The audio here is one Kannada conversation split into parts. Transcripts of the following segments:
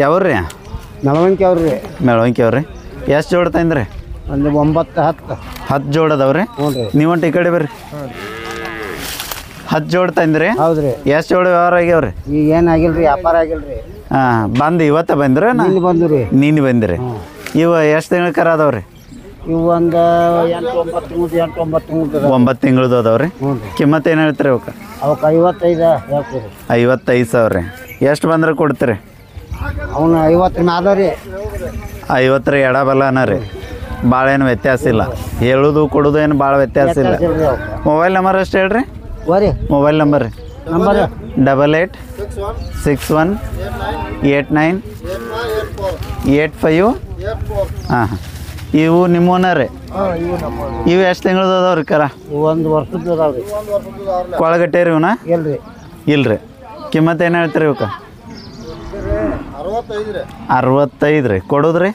ಯಾವ್ರಿ ಮೆಳವಂಕಿ ಅವ್ರಿ ಮೆಳವಂಕಿ ಅವ್ರಿ ಎಷ್ಟು ಜೋಡ ತಂದ್ರಿ ಒಂದು 9 10 ಜೋಡ ಅದಾವ್ರಿ ಹ್ಞೂ ರೀ ನೀವಂಟ ಈ ಕಡೆ ಬರ್ರಿ 10 ಜೋಡ ತಂದ್ರಿ ಹೌದ್ರಿ ಎಷ್ಟು ಜೋಡ ವ್ಯವಹಾರ ಆಗ್ಯಾವ್ರಿ ಈಗ ಏನಾಗಿಲ್ರಿ ವ್ಯಾಪಾರ ಆಗಿಲ್ರಿ ಹಾಂ ಬಂದು ಇವತ್ತ ಬಂದ್ರೆ ಇಲ್ಲಿ ಬಂದು ರೀ ನೀನು ಬಂದಿರಿ ಇವು ಎಷ್ಟು ತಿಂಗಳ ಕರ ಅದಾವ್ರಿ ಇವು ಒಂದು 8-9 ತಿಂಗಳದು ಅದಾವ್ರಿ ಹ್ಞೂ ರೀ ಕಿಮ್ಮತ್ತು ಏನು ಹೇಳ್ತೀರಿ ಅವಕ್ಕೆ ಅವಕ್ಕೆ 55 ಹೇಳ್ತೀರಿ 55,000 ರೀ ಎಷ್ಟು ಬಂದ್ರೆ ಕೊಡ್ತೀರಿ ಅವನು 50 ಮ್ಯಾಲ ರೀ 50 ಎಡಬಲ್ಲನ ರೀ ಭಾಳ ಏನು ವ್ಯತ್ಯಾಸ ಇಲ್ಲ ಹೇಳೋದು ಕೊಡೋದು ಏನು ಭಾಳ ವ್ಯತ್ಯಾಸ ಇಲ್ಲ ಮೊಬೈಲ್ ನಂಬರ್ ಅಷ್ಟು ಹೇಳ್ರಿ ಓರಿ ಮೊಬೈಲ್ ನಂಬರ್ ರೀ ನಂಬರ್ 88618985 ಹಾಂ ಇವು ನಿಮ್ಮನ ರೀ ಇವು ಎಷ್ಟು ತಿಂಗಳದ ಅದಾವ್ರಿ ಕರ ಒಂದು ವರ್ಷದ್ದು ಅದಾವ್ರಿ ಕೊಳಗಟ್ಟೆ ರೀ ಇವನ ಇಲ್ರಿ ಇಲ್ರಿ ಕಿಮ್ಮತ್ತು ಏನು ಹೇಳ್ತೀರಿ ಇವಕ್ಕೆ 65 ರೀ ಕೊಡೋದ್ರಿ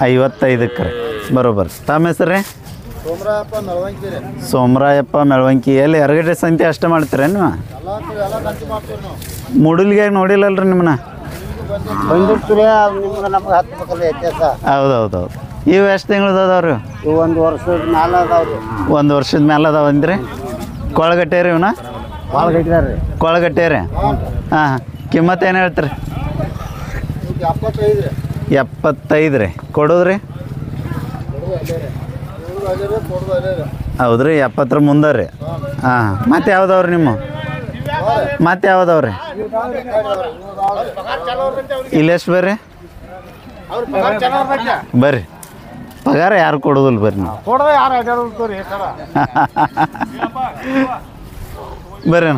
55 ರೀ ಬರೋಬ್ಬರ ತಮ್ಮ ಹೆಸರು ರೀ ಸೋಮರಾಯಪ್ಪ ಮೆಳವಂಕಿ ಎಲ್ಲಿ ಎರಗಡೆ ಸಂತೆ ಅಷ್ಟೇ ಮಾಡ್ತೀರ ನೀವು ಮೂಡಲ್ಗೆ ನೋಡಿಲ್ಲಲ್ರಿ ನಿಮ್ಮನ್ನ ಬಂದಿರ್ತೀರಿ ನಿಮ್ಗೆ ನಮ್ಗೆ ಹತ್ತಬೇಕಲ್ಲ ವ್ಯತ್ಯಾಸ ಹೌದು ಇವು ಎಷ್ಟು ತಿಂಗಳದ ಅದಾವ್ರಿ ಇವು ಒಂದು ವರ್ಷದ ಮ್ಯಾಲ ಅದಾವ್ರಿ ಒಂದು ವರ್ಷದ ಮೇಲೆ ಅದಾವ ಅಂದ್ರಿ ಕೊಳಗಟ್ಟೆ ರೀ ಇವನ ಭಾಳ ಗಟ್ಟಿದಾರ್ರಿ ಕೊಳಗಟ್ಟೆ ರೀ ಹಾಂ ಕಿಮ್ಮತ್ತು ಏನು ಹೇಳ್ತೀರಿ 75 ರೀ ಕೊಡೋದ್ರಿ ಹೌದ್ರಿ 70 ಮುಂದೆ ರೀ ಹಾಂ ಮತ್ತೆ ಯಾವ್ದವ್ರಿ ನಿಮ್ಮ ಮತ್ತೆ ಯಾವ್ದವ್ರಿ ಇಲ್ಲೆಷ್ಟು ಬರ್ರಿ ಬರ್ರಿ ಪಗಾರ ಯಾರು ಕೊಡೋದಿಲ್ಲ ಬರ್ರಿ ನೀವು ಬರ್ರಿ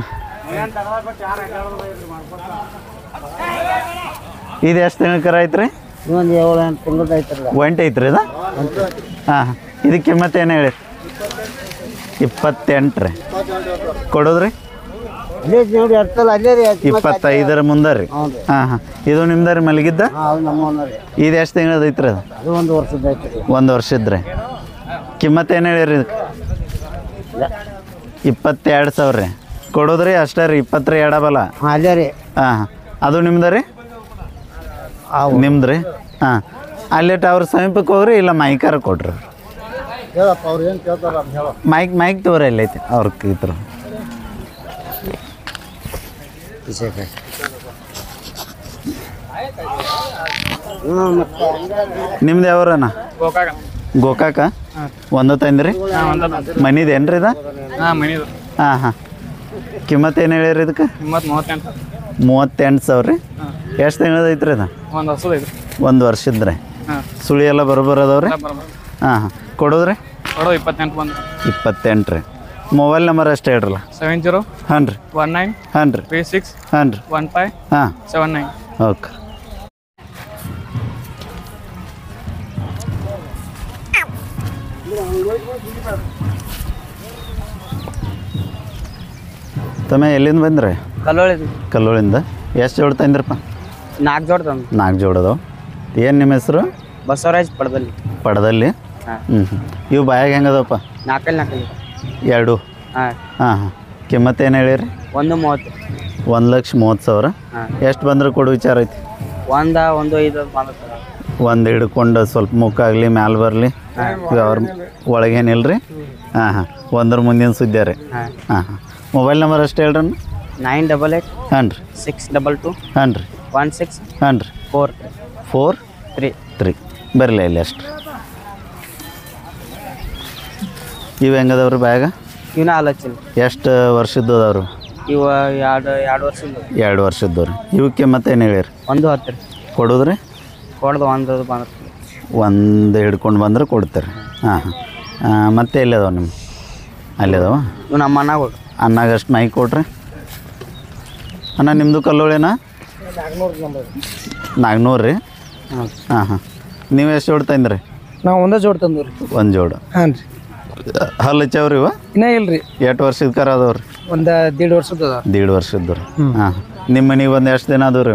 ಇದು ಎಷ್ಟು ತಿಂಗಳ ಕರ ಐತ್ರಿ ಇನ್ನೊಂದು 7-8 ತಿಂಗಳದ್ದು ಐತ್ರಲ್ಲ ಒಂಟೆ ಐತ್ರಿ ಇದು ಹಾಂ ಇದಕ್ಕೆ ಕಿಮ್ಮತ್ತು ಏನು ಹೇಳಿ 28 ರೀ ಕೊಡೋದ್ರಿ ಅಲ್ಲೇ ನೋಡಿ ಅರ್ಥಲ್ಲ ಅಲ್ಲೇ ರೀ 25 ಮುಂದೆ ರೀ ಹಾಂ ಇದು ನಿಮ್ದು ರೀ ಮಲಗಿದ್ದ ಅದು ನಮ್ಮ ರೀ ಇದು ಎಷ್ಟು ತಿಂಗಳದ ಐತ್ರಿ ಅದು ಅದು ಒಂದು ವರ್ಷದ ಐತ್ರಿ ಒಂದು ವರ್ಷದ ರೀ ಕಿಮ್ಮತ್ತು ಏನು ಹೇಳಿರಿ ಇದಕ್ಕೆ 22,000 ರೀ ಕೊಡೋದ್ರಿ ಅಷ್ಟೇ ರೀ 20 ರೀ ಎಡಬಲ್ಲ ಅಲ್ಲೇ ರೀ ಹಾಂ ಅದು ನಿಮ್ದು ರೀ ನಿಮ್ದು ರೀ ಹಾಂ ಅಲ್ಲೇಟ್ ಅವ್ರ ಸಮೀಪಕ್ಕೆ ಹೋಗ್ರಿ ಇಲ್ಲ ಮೈಕಾರ ಕೊಡ್ರಿ ಹೇಳಪ್ಪ ಅವ್ರು ಏನು ಕೇಳ್ತಾರ ಹೇಳ ಮೈಕ್ ತಗೋರಿ ಎಲ್ಲೈತಿ ಅವ್ರ ಇದ್ರ ನಿಮ್ದು ಯಾವ್ರಣ್ಣ ಗೋಕಾಕ ಒಂದು ತಂದ್ರಿ ಮನಿದೇನ್ರಿ ಇದು ಹಾಂ ಹಾಂ ಕಿಮ್ಮತ್ತು ಏನು ಹೇಳಿರಿ ಇದಕ್ಕೆ 38,000 ರೀ ಎಷ್ಟು ತಿಂಗಳದ ಐತ್ರಿ ಇದು ಒಂದು ವರ್ಷದ ರೀ ಸುಳಿ ಎಲ್ಲ ಬರೋಬ್ಬರ ಅದಾವ್ರಿ ಹಾಂ ಕೊಡೋದ್ರಿ 28 ರೀ ಮೊಬೈಲ್ ನಂಬರ್ ಅಷ್ಟು ಹೇಳ್ರಲ್ಲ 70 ಹಾಂ ರೀ 19 ಹಾಂ ರೀ 36 ಹಾಂ ರೀ 15 ಹಾಂ 79 ಓಕೆ ತಮ್ಮ ಎಲ್ಲಿಂದ ಬಂದ್ರಿ ಕಲ್ಲೋಳಿಂದ ಎಷ್ಟು ಜೋಡ ತಂದ್ರಪ್ಪ 4 ಜೋಡ ತಂದು 4 ಜೋಡ ಅದಾವ ಏನು ನಿಮ್ಮ ಹೆಸರು ಬಸವರಾಜ್ ಪಡದಲ್ಲಿ ಇವು ಬಾಯಾಗ ಹೆಂಗದವಪ್ಪ 4 2 ಹಾಂ ಹಾಂ ಕಿಮ್ಮತ್ತು ಏನು ಹೇಳಿರಿ 130 1,30,000 ಎಷ್ಟು ಬಂದ್ರೆ ಕೊಡು ವಿಚಾರ ಐತಿ 1.5 ಒಂದು ಹಿಡ್ಕೊಂಡು ಸ್ವಲ್ಪ ಮುಕ್ಕಾಗಲಿ ಮ್ಯಾಲೆ ಬರಲಿ ಅವ್ರ ಒಳಗೇನಿಲ್ಲ ರೀ ಹಾಂ ಒಂದ್ರ ಮುಂದಿನ ಸುದ್ದಿ ರೀ ಹಾಂ ಮೊಬೈಲ್ ನಂಬರ್ ಅಷ್ಟು ಹೇಳ್ರಿ 988 ಹಾಂ ರೀ 622 ಹಾಂ ರೀ 16 ಹಾಂ ರೀ 4 3 ಬರಲಿ ಇಲ್ಲಿ ಅಷ್ಟು ಇವು ಹೆಂಗದವ್ರಿ ಬ್ಯಾಗ ಇವನ್ನ ಆಲೋಚನೆ ಎಷ್ಟು ವರ್ಷದ್ದು ಅದಾವ್ರಿ ಇವ 2 ವರ್ಷ 2 ವರ್ಷದ್ದು ರೀ ಇವಕ್ಕೆ ಮತ್ತೇನು ಹೇಳಿರಿ 110 ರೀ ಕೊಡೋದ್ರಿ ಕೊಡ್ದು ಬಂದ್ರೆ ಒಂದು ಹಿಡ್ಕೊಂಡು ಬಂದ್ರೆ ಕೊಡ್ತೀರಿ ಹಾಂ ಹಾಂ ಮತ್ತೆ ಎಲ್ಲಿ ಅದಾವ ನಿಮ್ಮ ಅಲ್ಲಿ ಅದಾವ ಇವು ನಮ್ಮ ಅಣ್ಣಗಳು ಅನ್ನಾಗ ಅಷ್ಟು ಮೈಕ್ ಕೊಡ್ರಿ ಅಣ್ಣ ನಿಮ್ಮದು ಕಲ್ಲೋಳಿನಾ 400 ರೀ ಹಾಂ ನೀವು ಎಷ್ಟು ಜೋಡು ತಂದ್ರಿ ನಾವು ಒಂದೇ ಜೋಡ್ ತಂದ್ರಿ ಒಂದು ಜೋಡು ಹಾಂ ರೀ ಹಲ್ಲು ಹಚ್ಚವ್ರಿ ಇವ ಇನ್ನೇ ಇಲ್ರಿ ಎಷ್ಟು ವರ್ಷದ ಕರ ಅದಾವ್ರಿ ಒಂದು 1.5 ವರ್ಷದ 1.5 ವರ್ಷದ್ದು ರೀ ಹಾಂ ನಿಮ್ಮ ಮನೆಗೆ ಬಂದು ಎಷ್ಟು ದಿನ ಅದಾವ ರೀ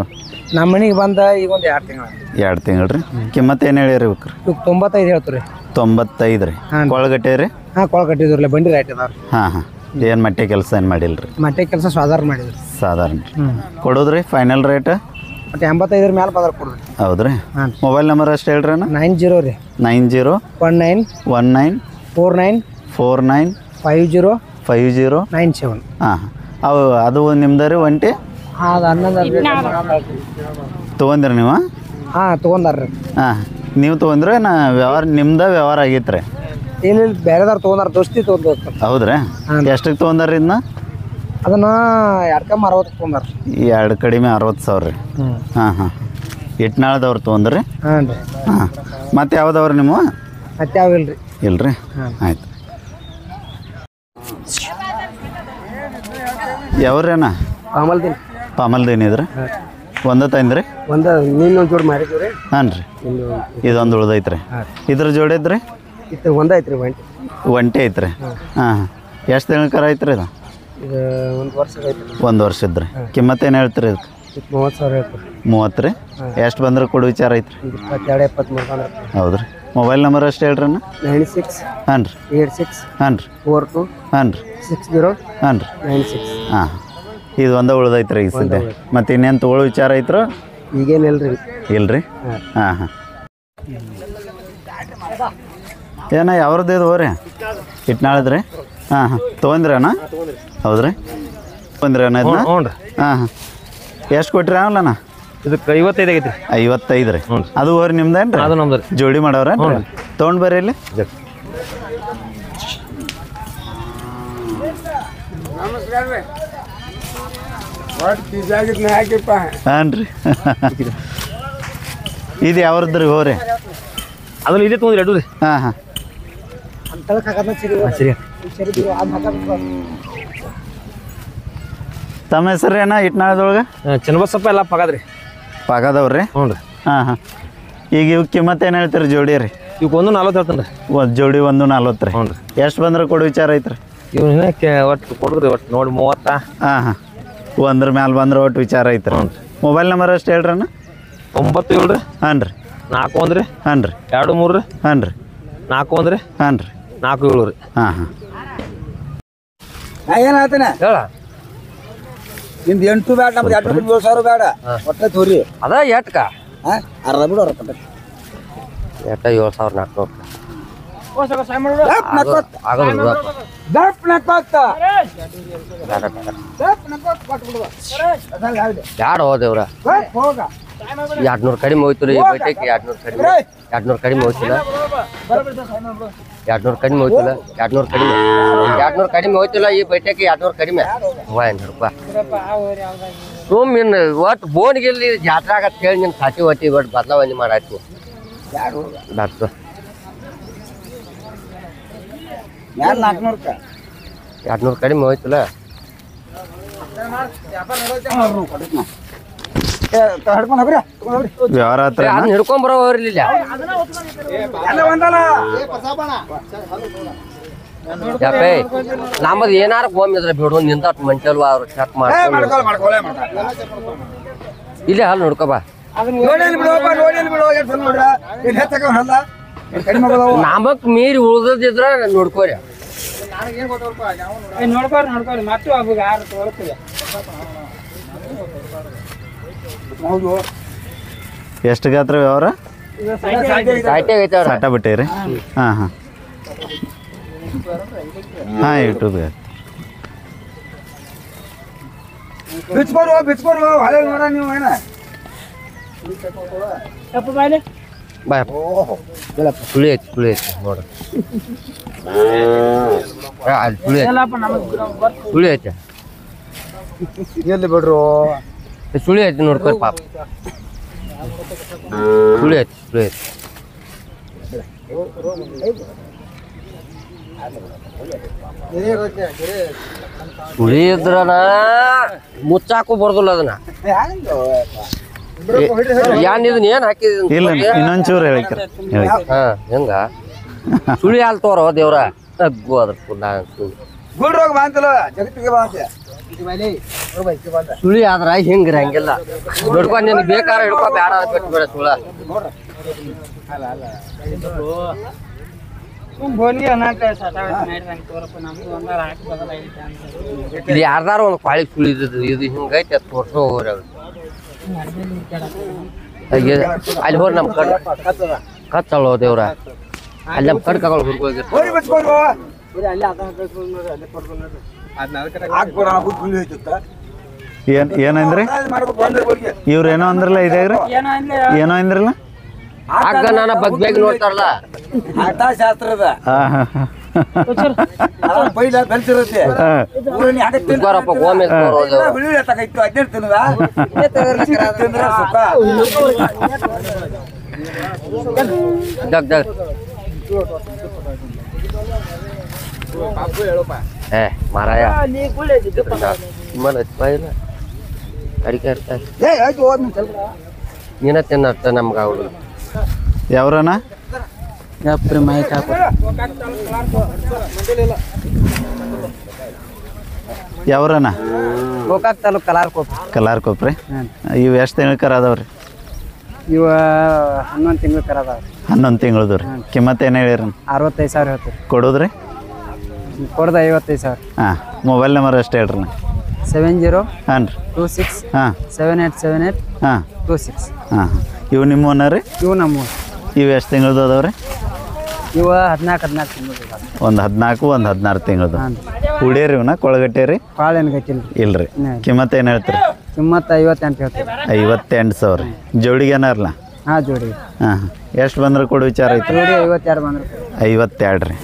ನಮ್ಮ ಮನೆಗೆ ಬಂದ ಈಗ ಒಂದು 2 ತಿಂಗಳು 2 ತಿಂಗಳು ರೀ ಕಿಮ್ಮತ್ತು ಏನು ಹೇಳಿರಿ ಇವಕ್ಕೆ ಇವಾಗ 95 ಹೇಳ್ತೀರಿ 95 ರೀ ಕೊಳಗಟ್ಟೆ ರೀ ಹಾಂ ಕೊಳ ಕಟ್ಟಿದ್ರಲ್ಲ ಬಂಡಿ ರೈಟ್ ಅದಾವ್ರಿ ಹಾಂ ಏನು ಮಟ್ಟೆ ಕೆಲಸ ಏನು ಮಾಡಿಲ್ಲ ರೀ ಮಟ್ಟೆ ಕೆಲಸ ಸಾಧಾರಣ ಮಾಡಿದ್ರಿ ಸಾಧಾರಣ ಕೊಡೋದ್ರಿ ಫೈನಲ್ ರೇಟ್ ಮತ್ತೆ 85 ಮೇಲೆ ಬಂದ್ರೆ ಕೊಡ್ರಿ. ಹೌದ್ರಿ. ಹಾಂ. ಮೊಬೈಲ್ ನಂಬರ್ ಅಷ್ಟು ಹೇಳ್ರಿ ಅಣ್ಣ. 90 ರೀ 90 19 19 49 49 50 50 97. ಹಾಂ ಅವು ಅದು ನಿಮ್ದು ರೀ ಒಂಟಿ ಅದು 11 ತೊಗೊಂಡ್ರಿ ನೀವು? ಹಾಂ ತೊಗೊಂಡಾರ್ರಿ. ಹಾಂ ನೀವು ತೊಗೊಂಡ್ರೆ ನಾ ವ್ಯವಹಾರ ನಿಮ್ದು ವ್ಯವಹಾರ ಆಗೈತೆ ರೀ? ಇಲ್ಲಿ ಬೇರೆದವ್ರು ತೊಗೊಂಡಾರ ದೋಸ್ತಿ ತೊಗೊಂಡು. ಹೌದ್ರಿ. ಎಷ್ಟಕ್ಕೆ ತೊಗೊಂಡಾರ ಇದನ್ನ? ಅದನ್ನ 260 ತೊಗೊಂಡಾರ. 2 ಕಡಿಮೆ 60,000 ರೀ. ಹಾಂ ಹಾಂ ಇಟ್ನಾಳದವ್ರು ತೊಗೊಂಡ್ರಿ? ಹಾಂ ರೀ. ಹಾಂ ಮತ್ತೆ ಯಾವ್ದವ್ರಿ ನಿಮ್ಮ? ಮತ್ತೆ ಯಾವ ಇಲ್ರಿ. ಇಲ್ರಿ. ಆಯ್ತು. ಯಾವ್ರೇನ? ಆಮಲ್ದಿನ ಪಾಮಲ್ದೇನಿ ಇದ್ರಿ? ಒಂದ ತಂದ್ರಿ? ಒಂದು ನೀನೊಂದು ಜೋಡಿ ಮಾರಿದ್ವಿ ರೀ. ಹಾಂ ರೀ. ಇದೊಂದು ಉಳ್ದೈತ್ರಿ. ಇದ್ರ ಜೋಡಿ ಐತ್ರಿ? ಇದು ಒಂದು ಐತ್ರಿ ಒಂಟಿ. ಒಂಟಿ ಐತ್ರಿ. ಹಾಂ ಹಾಂ ಎಷ್ಟು ತಿಂಗಳ ಐತ್ರಿ ಇದು? ಇದು 1 ವರ್ಷ ಐತ್ರಿ. 1 ವರ್ಷ ಇದ್ರಿ. ಕಿಮ್ಮತ್ತೇನು ಹೇಳ್ತೀರಿ ಇದಕ್ಕೆ? 30,000 ಐತ್ರಿ. 30 ರೀ. ಎಷ್ಟು ಬಂದ್ರೆ ಕೊಡು ವಿಚಾರ ಐತ್ರಿ? 22 23 ಬಂದ್ರೆ. ಹೌದ್ರಿ. ಮೊಬೈಲ್ ನಂಬರ್ ಅಷ್ಟು ಹೇಳ್ರಿ ಅಣ್ಣ. 96 ಹಾಂ ರೀ. 86 ಹಾಂ ರೀ. 42 ಹಾಂ ರೀ. 60 ಹಾಂ ರೀ. 96. ಹಾಂ ಇದು ಒಂದೇ ಉಳ್ದೈತ್ರಿ ಈಗ ಸದ್ಯ. ಮತ್ತು ಇನ್ನೇನು ತೊಗೊಳ್ಳೋ ವಿಚಾರ ಐತ್ರೋ? ಈಗೇನಿಲ್ರಿ. ಇಲ್ರಿ. ಹಾಂ ಹಾಂ ಏನ ಯಾವ್ರದ್ದು ಇದು ಹೋರಿ ಇಟ್ನಾಳದ್ರಿ? ಹಾಂ ಹಾಂ ತೊಗೊಂಡ್ರಿ ಅಣ್ಣ? ಹೌದ್ರಿ. ತೊಗೊಂಡ್ರಿ ಅಣ್ಣ ಇದನ್ನ? ಹ್ಞೂ ರೀ. ಹಾಂ ಹಾಂ ಎಷ್ಟು ಕೊಟ್ರಿ ಅವಲ್ಲಣ್ಣ? ಇದಕ್ಕೆ 55 ಆಗೈತಿ. 55 ರೀ. ಅದು ಹೋರಿ ನಿಮ್ದೇನು ರೀ? ಅದು ನಮ್ದು. ಜೋಡಿ ಮಾಡವ್ರ ತೊಗೊಂಡು ಬರ್ರಿ ಇಲ್ಲಿ. ಹಾಂ ರೀ. ಇದು ಯಾವ್ರದ್ದು ರೀ ಹೋರಿ? ಅದ್ರಲ್ಲಿ ಇದೆ ತೊಗೊಂಡ್ರಿ ಎರಡು ರೀ. ಹಾಂ ಹಾಂ ಸರಿ. ತಮ್ಮ ಹೆಸರು ಏನ ಇಟ್ನಾಳದೊಳಗೆ? ಚನ್ನಬಸಪ್ಪ ಎಲ್ಲ ಪಗದ್ರಿ. ಪಾಗದವ್ರಿ? ಹ್ಞೂ ರೀ. ಹಾಂ ಹಾಂ ಈಗ ಇವ್ ಕಿಮ್ಮತ್ತು ಏನು ಹೇಳ್ತೀರಿ ಜೋಡಿ ರೀ? ಇವಾಗ 140 ಹೇಳ್ತಾನೆ ರೀ. ಒಂದು ಜೋಡಿ 140 ರೀ. ಹ್ಞೂ ರೀ. ಎಷ್ಟು ಬಂದ್ರೆ ಕೊಡು ವಿಚಾರ ಐತ್ರಿ? ಇವನ್ನ ಒಟ್ಟು ಕೊಡ್ರಿ ಒಟ್ಟು ನೋಡಿ 30. ಹಾಂ ಹಾಂ ಒಂದ್ರ ಮ್ಯಾಲೆ ಬಂದ್ರೆ ಒಟ್ಟು ವಿಚಾರ ಐತ್ರಿ. ಮೊಬೈಲ್ ನಂಬರ್ ಅಷ್ಟು ಹೇಳ್ರಿ ಅಣ್ಣ. 97 ರೀ. ಹಾಂ ರೀ. 41 ರೀ. ಹಾಂ ರೀ. 23 ರೀ. ಹಾಂ ರೀ. 41 ರೀ. ಹಾಂ ರೀ. 47 ರೀ. ಹಾಂ ಹಾಂ ಏನು ಹೇಳ್ತೇನೆ ಹೇಳ. ನಿಮ್ದು 8 ಬೇಡ, ನಮ್ದು 7,000 ಬೇಡ. ಒಟ್ಟೆ ತೋರಿ ಅದ ಎಟ್ಕ ಅರ್ಧ ಬಿಡು. ಎಟ್ಟ 7,400 ಯಾರು ಹೋದೇವ್ರ 200 ಕಡಿಮೆ ಹೋಯ್ತು ರೀ. ಬೈಟಕ್ಕೆ 200 ಕಡಿಮೆ. 200 ಕಡಿಮೆ ಹೋಯ್ತಿಲ್ಲ. 200 ಕಡಿಮೆ ಹೋಯ್ತಿಲ್ಲ. 200 ಕಡಿಮೆ. 200 ಕಡಿಮೆ ಹೋಯ್ತಿಲ್ಲ. ಈ ಬೈಟಕ್ಕೆ 200 ಕಡಿಮೆ. 500 ರೂಪಾಯಿ ಸುಮ್ಮಿನ್ ಒಟ್ಟು ಬೋನ್ಗಿಲ್ಲಿ ಜಾತ್ರೆ ಆಗತ್ತೆ ಹೇಳಿ ನಿನ್ನ ಖಾತಿ ಒಟ್ಟಿ ಒಟ್ಟು ಬದಲಾವಣೆ ಮಾಡಾಯ್ತು. ಡಾಕ್ಟ್ರು 200 ಕಡಿಮೆ ಹೋಯ್ತಿಲ್ಲ. ವ್ಯವಹಾರ ಹತ್ರ ಅದನ್ನ ಹಿಡ್ಕೊಂಬರೋ ಇರ್ಲಿಲ್ಲ. ಯಾಪೇ ನಮ್ಮದು ಏನಾರ ಗೋಮಿದ್ರೆ ಬಿಡು ನಿಂದ ಮಂಟಲ್ವ ಅವ್ರು ಚೆಕ್ ಮಾಡ್ಕೊಂಡು ಇಲ್ಲೇ ಹಾಲು ನೋಡ್ಕೊಬಾ. ನಮಕ್ ಮೀರಿ ಉಳ್ದಿದ್ರ ನೋಡ್ಕೋರಿ. ಎಷ್ಟು ಗಾತ್ರ ವ್ಯವಹಾರ? ಸಾಟ ಬಿಟ್ಟಿರಿ? ಹಾಂ ಹಾಂ ಹಾಂ ಯೂಟ್ಯೂಬ್ಗೆ ಬಾಯ್ ಸುಳಿ ಐತಿ ಸುಳಿ ಐತಿ ನೋಡ್ರಿ. ಅಲ್ಲಿ ಸುಳಿ ಐತಿ ಸುಳಿ ಐತಿ ಎಲ್ಲಿ ಬಿಡ್ರು ಸುಳಿ ಐತಿ ನೋಡ್ಕೊರಿ ಪಾಪ. ಸುಳಿ ಐತಿ ಸುಳಿ ಐತಿ. ಸುಳಿ ಇದ್ರನ ಮುಚ್ಚಾಕು ಬರ್ದಿಲ್ಲ ಅದನ್ನ. ಏನ್ ಇದನ್ನ ಏನ್ ಹಾಕಿದ್ರಿ? ಇಲ್ಲ ಇನ್ನೊಂಚೂರು ಹೇಳಿಕ್ರಿ. ಹಾ ಹೆಂಗ ಸುಳಿ ಹಾಲ್ ತೋರೋ ದೇವ್ರ ಅಗ್ಗು ಅದ್ರ ಸುಳಿ ಆದ್ರ ಹಿಂಗ್ರಿ ಹಂಗಿಲ್ಲ ನೋಡ್ಕೊ. ನಿನ್ ಬೇಕಾರ ಹಿಡ್ಕೊ ಬೇಡ ಬಿಟ್ಟು ಬೇಡ ಸುಳ. ಇಲ್ಲಿ ಯಾರ್ದಾರ ಒಂದು ಪಾಳಿ ಸುಳಿದ್ ಇದು ಹಿಂಗೈತೆ ತೋರ್ಸೋ ಹೋಗ್ರಿ. ಅಲ್ಲಿ ಹೋರಿ ನಮ್ಮ ಕಡೆ ಕತ್ತಳು ದೇವ್ರ ಅಲ್ಲಿ ನಮ್ಮ ಕಡೆ ಕಗಳು ಏನಂದ್ರಿ ಇವ್ರು ಏನೋ ಅಂದ್ರಲ್ಲ ಇದೇಗ್ರಿ ಏನೋ ಅಂದ್ರಲ್ಲ ಆಗ ನಾನು ಬಗ್ಗೆ ನೋಡ್ತಾರಲ್ಲ ಶಾಸ್ತ್ರದ ಮಾರಾಯ ಅಡಿಕೆ ನೀನ ತಿನ್ನತ್ತ ನಮ್ಗ ಅವ್ರು ಯಾವ್ರನ ಯಪ್ರಿ ಮೈಕ್ ಹಾಕೋ ಯಾವ್ರನ ಗೋಕಾಕ್ ತಾಲೂಕ್ ಕಲಾರ್ ಕೊಪ್ರಿ ಇವು ಎಷ್ಟು ತಿಂಗಳ ಕರ ಅದಾವ್ರಿ ಇವ 11 ತಿಂಗಳು ಕರ ಅದಾವ 11 ತಿಂಗಳದು ರೀ ಕಿಮ್ಮತ್ತು ಏನು ಹೇಳಿರಿ 65,000 ಹೇಳ್ತೀರಿ ಕೊಡೋದ್ರಿ ಕೊಡ್ದ 55,000 ಹಾಂ ಮೊಬೈಲ್ ನಂಬರ್ ಅಷ್ಟೇ ಹೇಳ್ರಿ 70 ಹಾಂ ರೀ 26 ಹಾಂ 7878 ಹಾಂ 26 ಹಾಂ ಇವು ನಿಮ್ಮ ಓನರ್ ರೀ ಇವು ನಮ್ಮ ಇವು ಎಷ್ಟು ತಿಂಗಳದು ಅದಾವ್ರಿ ಇವ 14 ತಿಂಗಳು ಒಂದು 14 ಒಂದು 16 ತಿಂಗಳದು ಹುಡಿಯರಿ ಇವನ್ನ ಕೊಳಗಟ್ಟೆ ರೀ ಕಾಳೇನು ಗಟ್ಟಿಲ್ಲ ಇಲ್ರಿ ಕಿಮ್ಮತ್ತು ಏನು ಹೇಳ್ತೀರಿ ಕಿಮ್ಮತ್ತು 58 ಹೇಳ್ತೀವಿ 58,000 ಜೋಡಿಗೆ ಏನಾರಲ್ಲ ಹಾಂ ಜೋಡಿ ಹಾಂ ಎಷ್ಟು ಬಂದ್ರೆ ಕೊಡು ವಿಚಾರ ಐತ್ರಿ ಜೋಡಿ 52 ಬಂದ್ರೆ 52 ರೀ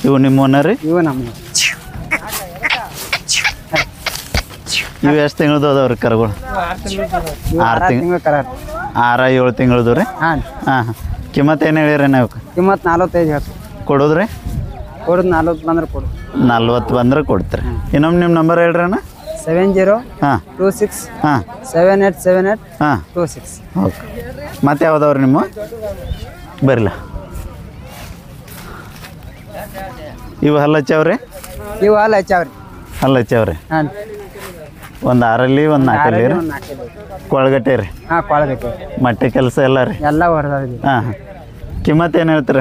ಇವು ನಿಮ್ಮ ಓನರ್ ರೀ ಇವು ನಮ್ಮ ಇವು ಎಷ್ಟು ತಿಂಗಳದು ಅದಾವ್ರಿ ಕರುಗಳು 6 ತಿಂಗಳು ಕರ 6-7 ತಿಂಗಳದು ರೀ ಹಾಂ ಹಾಂ ಕಿಮ್ಮತ್ತು ಏನು ಹೇಳಿರಿ ನಾವು ಕಿಮ್ಮತ್ತು 45 ಹೇಳ್ತೀವಿ ಕೊಡೋದ್ರಿ ಕೊಡೋದು 40 ಬಂದ್ರೆ ಕೊಡು 40 ಬಂದ್ರೆ ಕೊಡ್ತೀರಿ ಇನ್ನೊಮ್ಮೆ ನಿಮ್ಮ ನಂಬರ್ ಹೇಳ್ರಿ ಅಣ್ಣ 70 ಹಾಂ 26 ಹಾಂ 7878 ಹಾಂ 26 ಓಕೆ ಮತ್ತೆ ಯಾವ್ದವ್ರಿ ನಿಮ್ಮ ಬರಲ್ಲ ಇವು ಹಲ್ಲು ಹಚ್ಚವ್ರಿ ಇವು ಹಾಲು ಹಚ್ಚಾವ್ರಿ ಹಲ್ಲು ಹಚ್ಚವ್ರಿ ಹಾಂ ಒಂದು 6 ಒಂದು 4 ರೀ ಕೊಳಗಟ್ಟೆ ರೀ ಹಾಂ ಕೊಳಗೈತಿ ಮಟ್ಟೆ ಕೆಲಸ ಎಲ್ಲ ರೀ ಎಲ್ಲ ಹೊರದಾಗಿ ಹಾಂ ಹಾಂ ಕಿಮ್ಮತ್ತು ಏನು ಹೇಳ್ತೀರ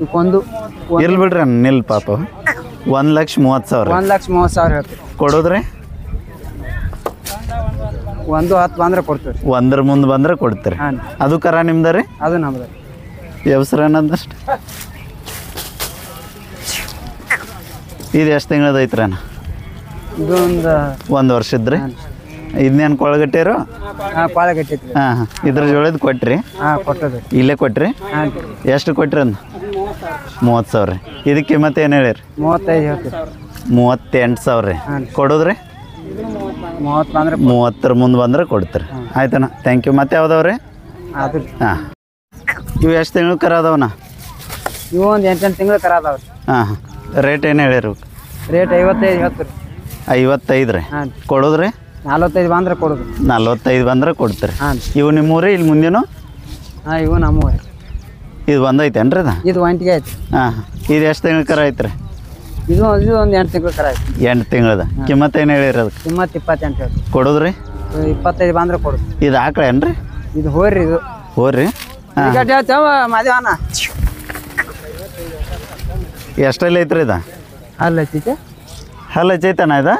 ಇವಕ್ಕೊಂದು ಇರ್ಲಿ ಬಿಡ್ರಿ ಅಣ್ಣ ನಿಲ್ ಪಾಪ 1,30,000 1,30,000 ಹೇಳ್ತೀವಿ ಕೊಡೋದ್ರಿ ಒಂದು 10 ಬಂದ್ರೆ ಕೊಡ್ತೀವಿ ಒಂದ್ರ ಮುಂದೆ ಬಂದ್ರೆ ಕೊಡ್ತೀರಿ ಹಾಂ ಅದು ಕರ ನಿಮ್ದು ರೀ ಅದು ನಮ್ದು ವ್ಯವಸಾಯ ಅನ್ನೋದಷ್ಟು ಇದು ಎಷ್ಟು ತಿಂಗಳದ ಐತ್ರಿ ಅಣ್ಣ ಇದು ಒಂದು ವರ್ಷದ ರೀ ಇದನ್ನೇನು ಕೊಳಗಟ್ಟಿರು ಹಾಂ ಕೊಳಗಟ್ಟೈತಿ ಹಾಂ ಹಾಂ ಇದ್ರ ಜೋಳದ ಕೊಟ್ರಿ ಹಾಂ ಕೊಟ್ಟದು ಇಲ್ಲೇ ಕೊಟ್ರಿ ಹಾಂ ಎಷ್ಟು ಕೊಟ್ರಿ ಅಂದ 30,000 ರೀ ಇದಕ್ಕೆ ಕಿಮ್ಮತ್ತು ಏನು ಹೇಳಿರಿ 35 ಹೇಳ್ತೀವಿ 38,000 ರೀ ಕೊಡೋದ್ರಿ 30 ಬಂದ್ರೆ 30 ಮುಂದೆ ಬಂದ್ರೆ ಕೊಡ್ತೀರಿ ಆಯ್ತಣ್ಣ ಥ್ಯಾಂಕ್ ಯು ಮತ್ತೆ ಯಾವ್ದವ್ರಿ ಅದು ಹಾಂ ಇವು ಎಷ್ಟು ತಿಂಗಳು ಕರ ಅದಾವಣ್ಣ ಇವು ಒಂದು 8 ತಿಂಗಳು ಕರ ಅದಾವ್ರಿ ಹಾಂ ಹಾಂ ರೇಟ್ ಏನು ಹೇಳಿರಿ ರೇಟ್ 55 ಹೇಳ್ತೀರಿ 55 ರೀ ಹಾಂ ಕೊಡೋದ್ರಿ 45 ಬಂದ್ರೆ ಕೊಡೋದು 45 ಬಂದ್ರೆ ಕೊಡ್ತೀರಿ ಹಾಂ ಇವು ನಿಮ್ಮೂರಿ ಇಲ್ಲಿ ಮುಂದಿನ ಹಾಂ ಇವು ನಮ್ಮ ಇದು ಬಂದೈತೇನ್ರಿ ಇದು ಇದು ಒಂಟಿಗೆ ಐತಿ ಹಾಂ ಇದು ಎಷ್ಟು ತಿಂಗಳ ಕರ ಐತ್ರಿ ಇದು ಒಂದು 8 ತಿಂಗಳು ಕರ ಐತಿ 8 ತಿಂಗಳದ ಕಿಮ್ಮತ್ತು ಏನು ಹೇಳಿರಿ ಅದಕ್ಕೆ ಕಿಮ್ಮತ್ತು 28 ಹೇಳ್ತೀವಿ ಕೊಡೋದ್ರಿ 25 ಬಂದ್ರೆ ಕೊಡೋದು ಇದು ಆಕಳೇನ್ರಿ ಇದು ಹೋರಿ ಇದು ಹೋರಿ ಹಾಂ ಟಿಕೆಟ್ ಹೇಳ್ತೇವ ಮದುವೆನ ಎಷ್ಟಲ್ಲಿ ಐತ್ರಿ ಇದು ಅಲ್ಲಿ ಐತೈತೆ ಹಲ್ಲು ಹಚ್ಚೈತಣ್ಣ ಇದು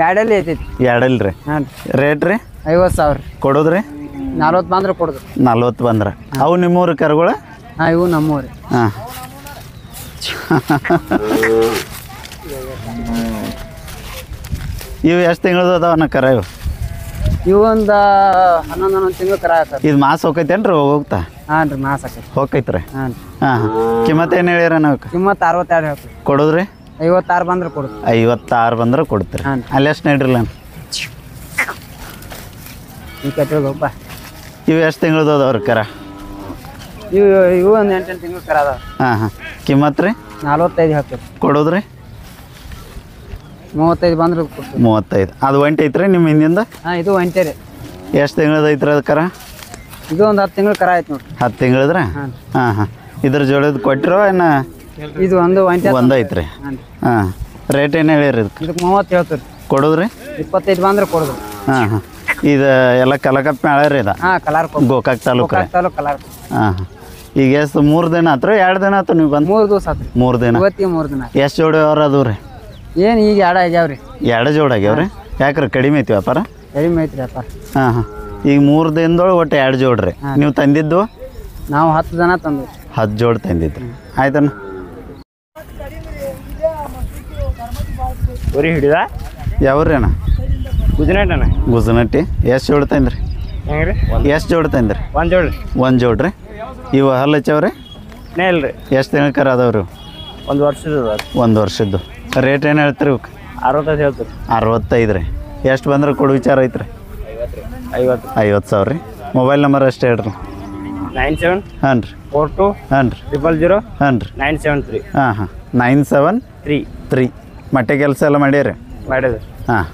ಎರಡಲ್ಲಿ ಐತೈತಿ ಎರಡಲ್ಲ ರೀ ಹಾಂ ರೇಟ್ ರೀ 50,000 ಕೊಡೋದ್ರಿ 40 ಬಂದ್ರೆ ಕೊಡೋದು 40 ಬಂದ್ರೆ ಅವು ನಿಮ್ಮೂರು ಕರುಗಳು ಹಾಂ ಇವು ನಮ್ಮೂರಿ ಹಾಂ ಇವು ಎಷ್ಟು ತಿಂಗಳದು ಅದಾವಣ್ಣ ಕರ ಇವು ಇವು ಒಂದು 11 ತಿಂಗಳು ಕರ ಆಗ್ತದೆ ಇದು ಮಾಸ ಹೋಗೈತೇನ್ರಿ ಹೋಗ್ತಾ ಹಾಂ ರೀ ಮಾಸ ಆಕೈತಿ ಹೋಗೈತ್ರಿ ಹಾಂ ಹಾಂ ಹಾಂ ಕಿಮ್ಮತ್ತು ಏನು ಹೇಳಿರ ನಾವು ಕಿಮ್ಮತ್ತು 62 ಹೇಳ್ತೀವಿ ಕೊಡೋದ್ರಿ 56 ಬಂದ್ರೆ ಕೊಡೋದು 56 ಬಂದ್ರೆ ಕೊಡ್ತೀರಿ ಹಾಂ. ಅಲ್ಲಿ ಎಷ್ಟು ನೀಡ್ರಿಲ್ಲ ಈ ಕಟ್ಟಿಗೋಪ್ಪ ಇವು ಎಷ್ಟು ತಿಂಗಳದು ಅದಾವ್ರಿ ಕರ ಇವು ಇವು ಒಂದು 8 ತಿಂಗಳು ಕರ ಅದಾವ ಹಾಂ ಹಾಂ ಕಿಮ್ಮತ್ತು ರೀ 45 ಹೇಳ್ತೀವಿ ಕೊಡೋದ್ರಿ 35 ಬಂದ್ರೆ ಕೊಡ್ತೀವಿ 35 ಅದು ಒಂಟಿ ಐತ್ರಿ ನಿಮ್ಮ ಹಿಂದಿಂದ ಹಾಂ ಇದು ಒಂಟೆ ರೀ ಎಷ್ಟು ತಿಂಗಳದ ಐತ್ರಿ ಅದು ಕರ ಇದು ಒಂದು 10 ತಿಂಗಳು ಕರ ಆಯ್ತು ನೋಡ್ರಿ 10 ತಿಂಗಳದ್ರ ಹಾಂ ಹಾಂ ಹಾಂ ಇದ್ರ ಜೋಳದ ಕೊಟ್ಟಿರೋ ಏನು ಇದು ಒಂದು ಒಂಟೆ ಒಂದು ಐತ್ರಿ ಹಾಂ ಹಾಂ ರೇಟ್ ಏನು ಹೇಳಿರಿ ಇದಕ್ಕೆ ಇದಕ್ಕೆ 30 ಹೇಳ್ತೀವಿ ಕೊಡೋದ್ರಿ 25 ಬಂದ್ರೆ ಕೊಡೋದು ಹಾಂ ಹಾಂ ಇದು ಎಲ್ಲ ಕಲಕಪ್ಪ ಮೇಳ ರೀ ಇದು ಹಾಂ ಕಲರ್ ಗೋಕಾಕ್ ತಾಲೂಕು ರೀ ತಾಲೂಕು ಕಲರ್ ಹಾಂ ಹಾಂ ಈಗ ಎಷ್ಟು 3 ದಿನ ಆತ್ರಿ 2 ದಿನ ಆತು ನೀವು ಬಂದು 3 ದಿವಸ ಆತ್ರಿ 3 ದಿನ ಇವತ್ತಿಗೆ 3 ದಿನ ಎಷ್ಟು ಜೋಡಿ ಅವ್ರ ಅದು ರೀ ಏನು ಈಗ ಎರಡು ಆಗ್ಯಾವ ರೀ 2 ಜೋಡಿ ಆಗ್ಯಾವ ರೀ ಯಾಕ್ರಿ ಕಡಿಮೆ ಐತಿ ವ್ಯಾಪಾರ ಕಡಿಮೆ ಐತ್ರಿ ಅಪ್ಪ. ಹಾಂ ಹಾಂ ಈಗ 3 ದಿನದೊಳಗೆ ಒಟ್ಟು 2 ಜೋಡ್ರಿ ನೀವು ತಂದಿದ್ದು ನಾವು 10 ಜನ ತಂದ್ವಿ. 10 ಜೋಡಿ ತಂದಿದ್ರಿ ಆಯ್ತಣ್ಣ. ಉರಿ ಹಿಡಿದ ಯಾವ್ರಿ ಅಣ್ಣ? ಗುಜರಾಟಣ್ಣ. ಗುಜನಟ್ಟಿ ಎಷ್ಟು ಜೋಡಿ ತಂದ್ರಿ? ಹೆಂಗ್ರಿ? ಎಷ್ಟು ಜೋಡಿ ತಂದ್ರಿ? 1 ಜೋಡ್ರಿ. 1 ಜೋಡ್ರಿ. ಇವು ಹಲ್ಲು ಹಚ್ಚವ್ರಿ? ಇಲ್ರಿ. ಎಷ್ಟು ದಿನಕ್ಕರ ಅದಾವ್ರಿ? 1 ವರ್ಷದ. 1 ವರ್ಷದ್ದು. ರೇಟ್ ಏನು ಹೇಳ್ತೀರಿ ಇವಕ್ಕೆ? 65 ಹೇಳ್ತೀರಿ. 65 ರೀ. ಎಷ್ಟು ಬಂದ್ರೆ ಕೊಡು ವಿಚಾರ ಐತ್ರಿ? 50,000 ರೀ. ಮೊಬೈಲ್ ನಂಬರ್ ಅಷ್ಟೇ ಹೇಳ್ರಿ. 97 ಹಾಂ ರೀ 42 ಹಾಂ ರೀ 00 ಹಾಂ ರೀ 973 ಹಾಂ ಹಾಂ 973 ಮಟ್ಟೆ ಕೆಲಸ ಎಲ್ಲ ಮಾಡ್ಯಾರಿ? ಮಾಡಿದ್ರಿ. ಹಾಂ